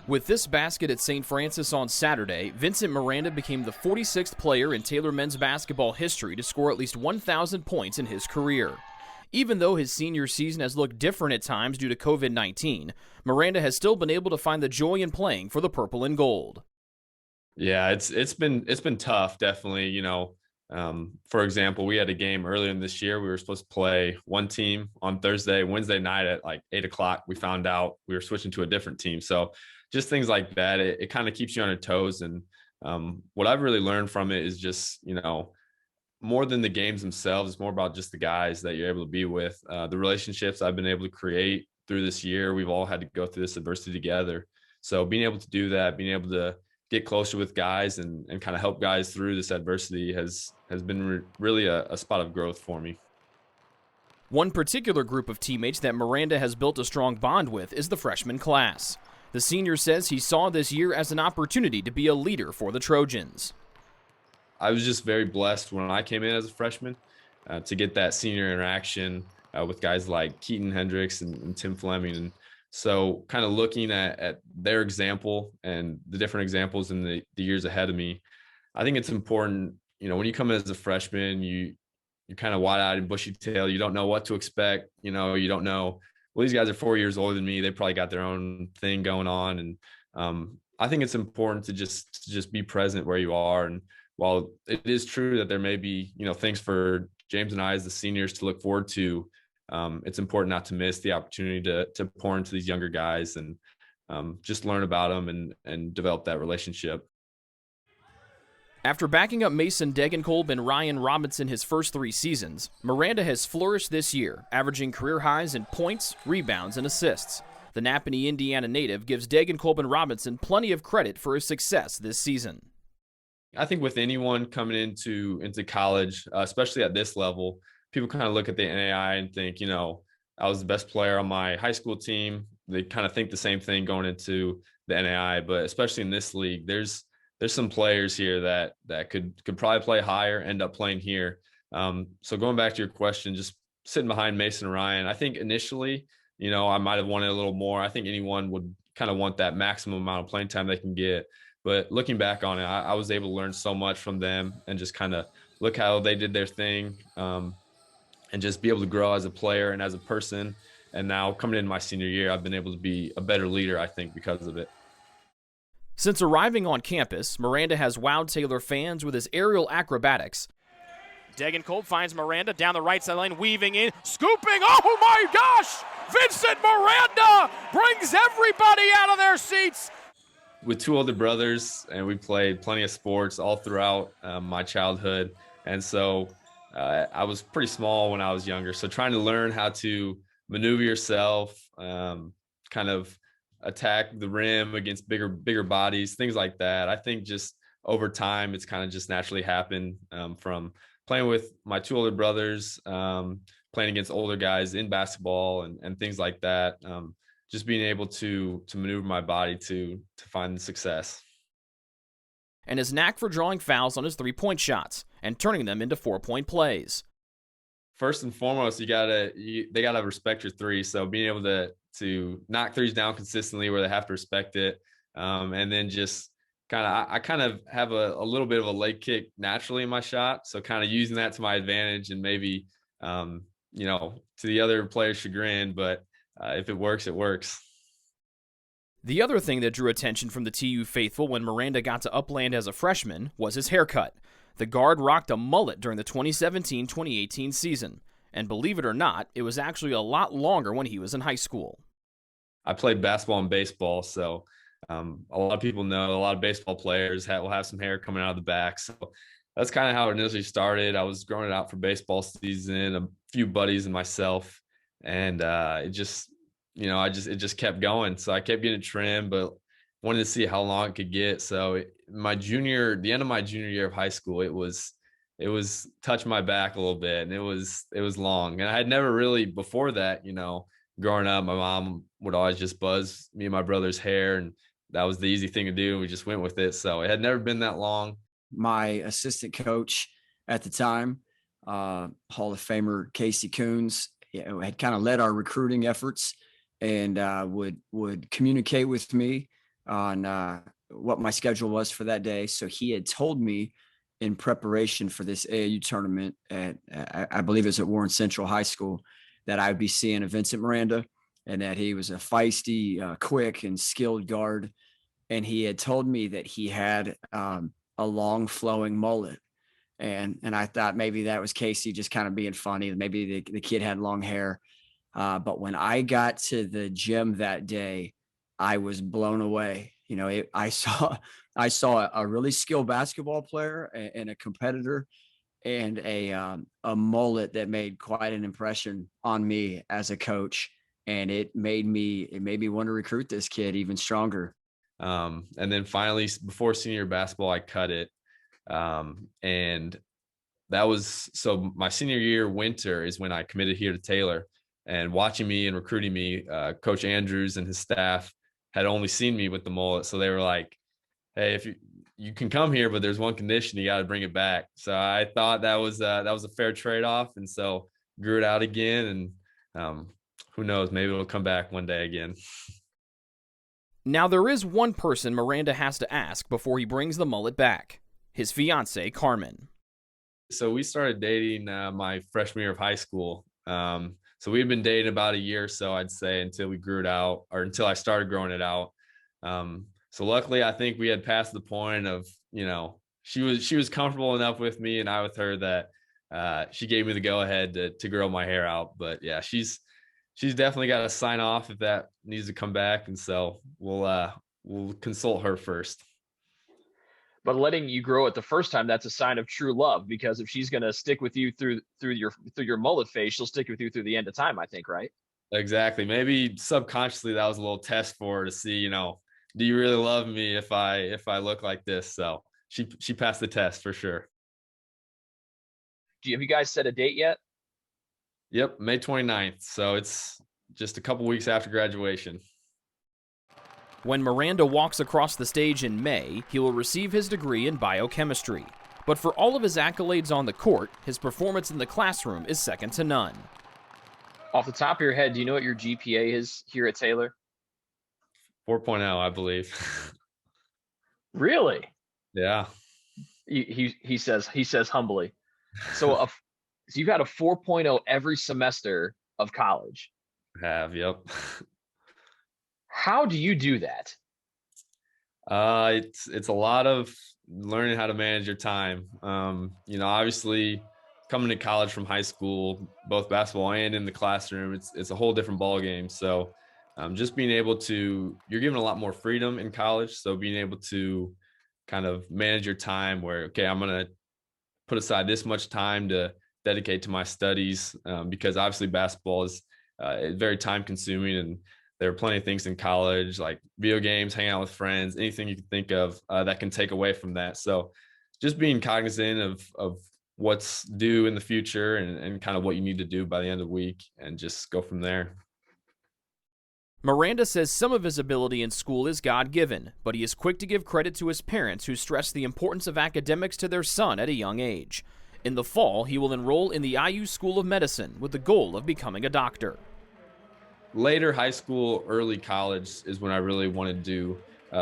With this basket at St. Francis on Saturday, Vincent Miranda became the 46th player in Taylor men's basketball history to score at least 1,000 points in his career. Even though his senior season has looked different at times due to COVID-19, Miranda has still been able to find the joy in playing for the purple and gold. Yeah, it's been tough, definitely. For example, we had a game earlier in this year. We were supposed to play one team on Wednesday night at like 8 o'clock. We found out we were switching to a different team. So just things like that, it kind of keeps you on your toes. And what I've really learned from it is just, more than the games themselves, it's more about just the guys that you're able to be with, the relationships I've been able to create through this year. We've all had to go through this adversity together. So being able to do that, being able to get closer with guys and kind of help guys through this adversity has been really a spot of growth for me. One particular group of teammates that Miranda has built a strong bond with is the freshman class. The senior says he saw this year as an opportunity to be a leader for the Trojans. I was just very blessed when I came in as a freshman to get that senior interaction with guys like Keaton Hendricks and Tim Fleming. And so kind of looking at their example and the different examples in the years ahead of me, I think it's important, when you come in as a freshman, you're kind of wide-eyed and bushy-tailed. You don't know what to expect. You don't know, well, these guys are 4 years older than me. They probably got their own thing going on. And I think it's important to just be present where you are. And while it is true that there may be, things for James and I as the seniors to look forward to, it's important not to miss the opportunity to pour into these younger guys and just learn about them and develop that relationship. After backing up Mason Degenkolb and Ryan Robinson his first 3 seasons, Miranda has flourished this year, averaging career highs in points, rebounds, and assists. The Napanee, Indiana native gives Degenkolb and Robinson plenty of credit for his success this season. I think with anyone coming into college, especially at this level, people kind of look at the NAI and think, I was the best player on my high school team. They kind of think the same thing going into the NAI, but especially in this league, there's some players here that could probably play higher, end up playing here. So going back to your question, just sitting behind Mason and Ryan, I think initially, I might have wanted a little more. I think anyone would kind of want that maximum amount of playing time they can get. But looking back on it, I was able to learn so much from them and just kind of look how they did their thing and just be able to grow as a player and as a person. And now coming into my senior year, I've been able to be a better leader, I think, because of it. Since arriving on campus, Miranda has wowed Taylor fans with his aerial acrobatics. Degenkolb finds Miranda down the right side lane, weaving in, scooping. Oh my gosh! Vincent Miranda brings everybody out of their seats. With 2 older brothers, and we played plenty of sports all throughout my childhood. And so I was pretty small when I was younger. So trying to learn how to maneuver yourself, kind of attack the rim against bigger bodies, things like that. I think just over time, it's kind of just naturally happened from playing with my 2 older brothers, playing against older guys in basketball and things like that. Just being able to maneuver my body to find the success. And his knack for drawing fouls on his 3-point shots and turning them into 4-point plays. First and foremost, they gotta respect your 3. So being able to knock 3s down consistently where they have to respect it, and then just I kind of have a little bit of a leg kick naturally in my shot, so kind of using that to my advantage and maybe to the other player's chagrin, but if it works, it works. The other thing that drew attention from the TU faithful when Miranda got to Upland as a freshman was his haircut. The guard rocked a mullet during the 2017-2018 season, and believe it or not, it was actually a lot longer when he was in high school. I played basketball and baseball, so a lot of people know a lot of baseball players will have some hair coming out of the back. So that's kind of how it initially started. I was growing it out for baseball season, a few buddies and myself, and it just kept going. So I kept getting trimmed, but wanted to see how long it could get. So the end of my junior year of high school, it was touching my back a little bit, and it was long. And I had never really before that, growing up, my mom would always just buzz me and my brother's hair, and that was the easy thing to do. We just went with it. So it had never been that long. My assistant coach at the time, Hall of Famer Casey Coons, had kind of led our recruiting efforts and would communicate with me on what my schedule was for that day. So he had told me in preparation for this AAU tournament at, I believe it's at Warren Central High School, that I would be seeing a Vincent Miranda, and that he was a feisty, quick and skilled guard. And he had told me that he had a long flowing mullet. And I thought maybe that was Casey just kind of being funny. Maybe the kid had long hair. But when I got to the gym that day, I was blown away. You know, I saw a really skilled basketball player and a competitor, and a mullet that made quite an impression on me as a coach. And it made me want to recruit this kid even stronger. And then finally, before senior basketball, I cut it. And that was, so my senior year winter is when I committed here to Taylor. And watching me and recruiting me, Coach Andrews and his staff had only seen me with the mullet. So they were like, hey, if you can come here, but there's one condition, you got to bring it back. So I thought that was a fair trade-off. And so grew it out again. And who knows, maybe it'll come back one day again. Now, there is one person Miranda has to ask before he brings the mullet back: his fiancée, Carmen. So we started dating my freshman year of high school. So we had been dating about a year or so, I'd say, until we grew it out, or until I started growing it out. So luckily, I think we had passed the point of, she was comfortable enough with me and I with her that she gave me the go ahead to grow my hair out. But yeah, she's definitely got to sign off if that needs to come back. And so we'll consult her first. But letting you grow it the first time, that's a sign of true love, because if she's going to stick with you through your mullet phase, she'll stick with you through the end of time, I think, right? Exactly. Maybe subconsciously that was a little test for her to see, do you really love me if I look like this? So she passed the test for sure. Have you guys set a date yet? Yep, May 29th. So it's just a couple weeks after graduation. When Miranda walks across the stage in May, he will receive his degree in biochemistry. But for all of his accolades on the court, his performance in the classroom is second to none. Off the top of your head, do you know what your GPA is here at Taylor? 4.0, I believe. Really? Yeah. He says humbly. So you've had a 4.0 every semester of college. I have, yep. How do you do that? It's a lot of learning how to manage your time. Obviously coming to college from high school, both basketball and in the classroom, it's a whole different ball game. So just being able to, you're given a lot more freedom in college. So being able to kind of manage your time where, okay, I'm going to put aside this much time to dedicate to my studies, because obviously basketball is very time consuming, and there are plenty of things in college like video games, hanging out with friends, anything you can think of that can take away from that. So just being cognizant of what's due in the future and kind of what you need to do by the end of the week, and just go from there. Miranda says some of his ability in school is God-given, but he is quick to give credit to his parents, who stress the importance of academics to their son at a young age. In the fall, he will enroll in the IU School of Medicine with the goal of becoming a doctor. Later high school, early college is when I really wanted to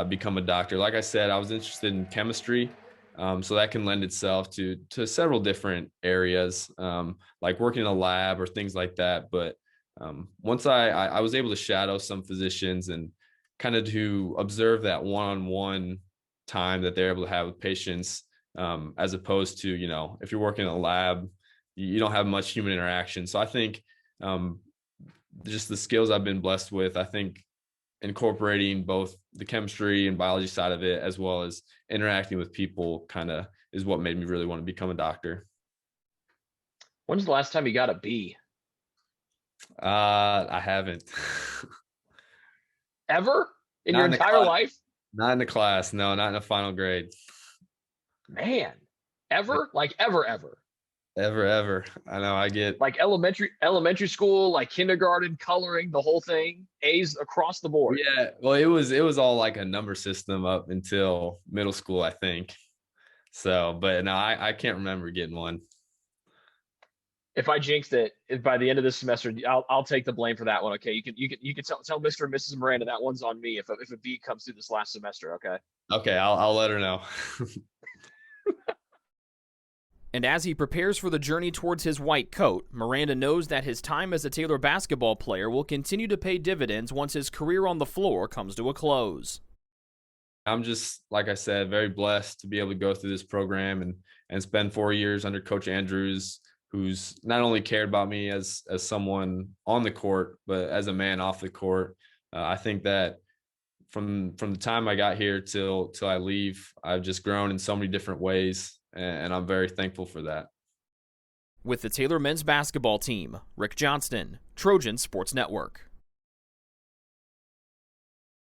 become a doctor. Like I said, I was interested in chemistry, so that can lend itself to several different areas, like working in a lab or things like that. But once I was able to shadow some physicians and kind of to observe that one-on-one time that they're able to have with patients, as opposed to, if you're working in a lab, you don't have much human interaction. So I think just the skills I've been blessed with, I think incorporating both the chemistry and biology side of it, as well as interacting with people, kind of is what made me really want to become a doctor. When's the last time you got a B? I haven't. Ever? In your entire life? Not in the class. No, not in a final grade. Man, ever? Like ever? Ever. I know, I get like elementary school, like kindergarten, coloring, the whole thing, A's across the board. Yeah, well, it was all like a number system up until middle school, I think. So, but no, I can't remember getting one. If I jinxed it, by the end of this semester, I'll take the blame for that one. Okay, you can tell Mr. and Mrs. Miranda that one's on me if a B comes through this last semester. Okay. Okay, I'll let her know. And as he prepares for the journey towards his white coat, Miranda knows that his time as a Taylor basketball player will continue to pay dividends once his career on the floor comes to a close. I'm just, like I said, very blessed to be able to go through this program and spend 4 years under Coach Andrews, who's not only cared about me as someone on the court, but as a man off the court. I think that from the time I got here till I leave, I've just grown in so many different ways, and I'm very thankful for that. With the Taylor men's basketball team, Rick Johnston, Trojan Sports Network.